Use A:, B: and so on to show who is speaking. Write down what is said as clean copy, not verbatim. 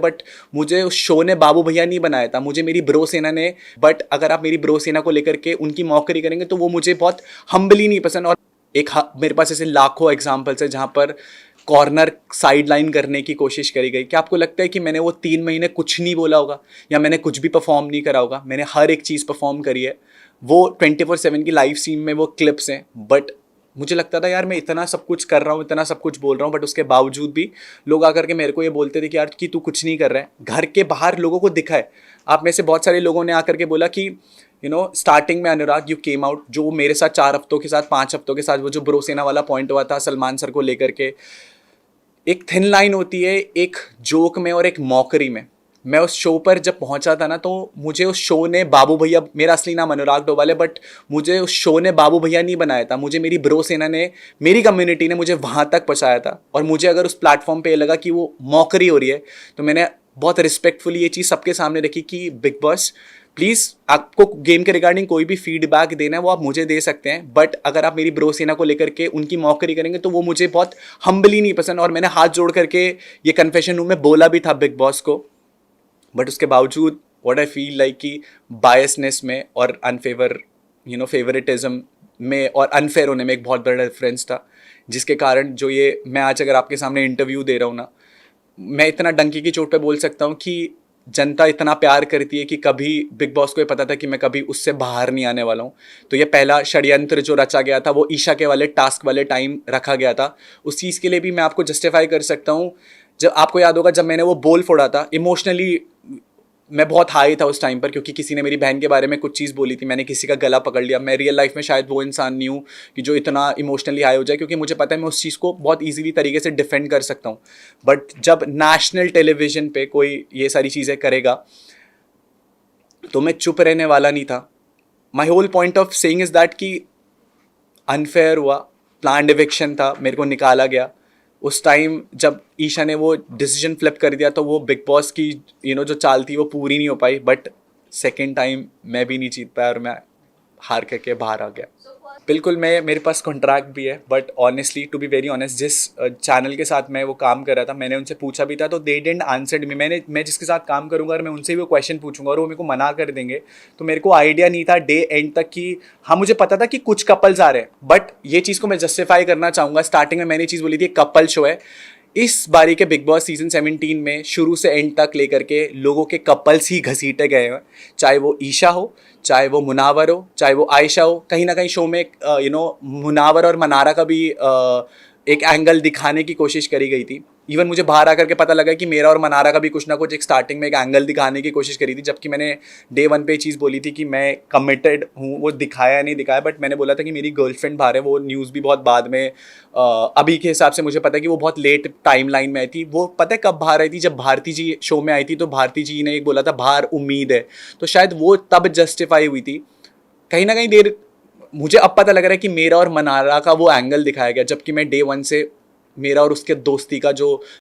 A: But मुझे उस show ने बाबू भैया नहीं बनाया था, मुझे मेरी ब्रो सेना ने। बट अगर आप मेरी ब्रो सेना को लेकर के उनकी मौकरी करेंगे तो वो मुझे बहुत हम्बली नहीं पसंद। और मेरे पास ऐसे लाखों एग्जाम्पल्स है जहाँ पर कॉर्नर साइड लाइन करने की कोशिश करी गई। क्या आपको लगता है कि मैंने वो 3 महीने कुछ नहीं बोला होगा या मैंने कुछ भी परफॉर्म नहीं करा होगा? मैंने हर एक चीज़ परफॉर्म करी है। वो 24/7 की लाइव सीन में वो क्लिप्स हैं। बट मुझे लगता था यार मैं इतना सब कुछ कर रहा हूँ, इतना सब कुछ बोल रहा हूँ, बट उसके बावजूद भी लोग आकर के मेरे को ये बोलते थे कि यार कि तू कुछ नहीं कर रहा है। घर के बाहर लोगों को दिखा है। आप में से बहुत सारे लोगों ने आकर के बोला कि स्टार्टिंग में अनुराग यू केम आउट, जो मेरे साथ 4 हफ्तों के साथ 5 हफ्तों के साथ वो जो ब्रोसेना वाला पॉइंट हुआ था सलमान सर को लेकर के, एक थिन लाइन होती है एक जोक में और एक मॉकरी में। मैं उस शो पर जब पहुंचा था ना, तो मुझे उस शो ने बाबू भैया, मेरा असली नाम अनुराग डोवाल है, बट मुझे उस शो ने बाबू भैया नहीं बनाया था, मुझे मेरी ब्रो सेना ने, मेरी कम्युनिटी ने मुझे वहां तक पहुंचाया था। और मुझे अगर उस प्लेटफॉर्म पे लगा कि वो मॉकरी हो रही है तो मैंने बहुत रिस्पेक्टफुली ये चीज़ सबके सामने रखी कि बिग बॉस प्लीज़, आपको गेम के रिगार्डिंग कोई भी फीडबैक देना है वो आप मुझे दे सकते हैं, बट अगर आप मेरी ब्रो सेना को लेकर के उनकी मॉकरी करेंगे तो वो मुझे बहुत हम्बली नहीं पसंद। और मैंने हाथ जोड़ करके ये कन्फेशन रूम में बोला भी था बिग बॉस को। बट उसके बावजूद व्हाट आई फील लाइक कि बायसनेस में और अनफेवर फेवरेटिज्म में और अनफेयर होने में एक बहुत बड़ा डिफरेंस था, जिसके कारण जो ये मैं आज अगर आपके सामने इंटरव्यू दे रहा हूँ ना, मैं इतना डंकी की चोट पे बोल सकता हूँ कि जनता इतना प्यार करती है कि कभी बिग बॉस को ये पता था कि मैं कभी उससे बाहर नहीं आने वाला हूँ। तो ये पहला षड्यंत्र जो रचा गया था वो ईशा के वाले टास्क वाले टाइम रखा गया था। उस चीज़ के लिए भी मैं आपको जस्टिफाई कर सकता हूँ। जब आपको याद होगा जब मैंने वो बोल फोड़ा था, इमोशनली मैं बहुत हाई था उस टाइम पर, क्योंकि किसी ने मेरी बहन के बारे में कुछ चीज़ बोली थी, मैंने किसी का गला पकड़ लिया। मैं रियल लाइफ में शायद वो इंसान नहीं हूँ कि जो इतना इमोशनली हाई हो जाए, क्योंकि मुझे पता है मैं उस चीज़ को बहुत ईजीली तरीके से डिफेंड कर सकता हूँ। बट जब नेशनल टेलीविजन पे कोई ये सारी चीज़ें करेगा तो मैं चुप रहने वाला नहीं था। My whole point of saying is that कि अनफेयर हुआ, प्लान्ड इविक्शन था, मेरे को निकाला गया। उस टाइम जब ईशा ने वो डिसीजन फ्लिप कर दिया तो वो बिग बॉस की जो चाल थी वो पूरी नहीं हो पाई। बट सेकेंड टाइम मैं भी नहीं जीत पाया और मैं हार करके बाहर आ गया। बिल्कुल, मैं मेरे पास कॉन्ट्रैक्ट भी है, but honestly to be very honest, जिस चैनल के साथ मैं वो काम कर रहा था मैंने उनसे पूछा भी था तो दे डिडंट आंसर्ड मी। मैं जिसके साथ काम करूंगा और मैं उनसे भी वो क्वेश्चन पूछूंगा और वो मेरे को मना कर देंगे, तो मेरे को आइडिया नहीं था डे एंड तक कि हाँ, मुझे पता था कि कुछ कपल्स आ रहे हैं। बट ये चीज़ को मैं जस्टिफाई करना चाहूँगा, स्टार्टिंग में मैंने चीज़ बोली थी कपल शो है। इस बारी के बिग बॉस सीजन 17 में शुरू से एंड तक लेकर के लोगों के कपल्स ही घसीटे गए हैं, चाहे वो ईशा हो, चाहे वो मुनावर हो, चाहे वो आयशा हो। कहीं ना कहीं शो में मुनावर और मनारा का भी एक एंगल दिखाने की कोशिश करी गई थी। इवन मुझे बाहर आकर के पता लगा कि मेरा और मनारा का भी कुछ ना कुछ एक स्टार्टिंग में एक एंगल दिखाने की कोशिश करी थी, जबकि मैंने डे 1 पे चीज़ बोली थी कि मैं कमिटेड हूँ। वो दिखाया नहीं दिखाया, बट मैंने बोला था कि मेरी गर्लफ्रेंड बाहर है। वो न्यूज़ भी बहुत बाद में अभी के हिसाब से मुझे पता है कि वो बहुत लेट टाइम लाइन में आई थी। वो पता है कब बाहर आई थी? जब भारती जी शो में आई थी तो भारती जी ने एक बोला था बाहर उम्मीद है, तो शायद वो तब जस्टिफाई हुई थी। कहीं ना कहीं देर मुझे अब पता लग रहा है कि मेरा और मनारा का वो एंगल दिखाया गया, जबकि मैं डे 1 से मेरा और उसके दोस्ती का जो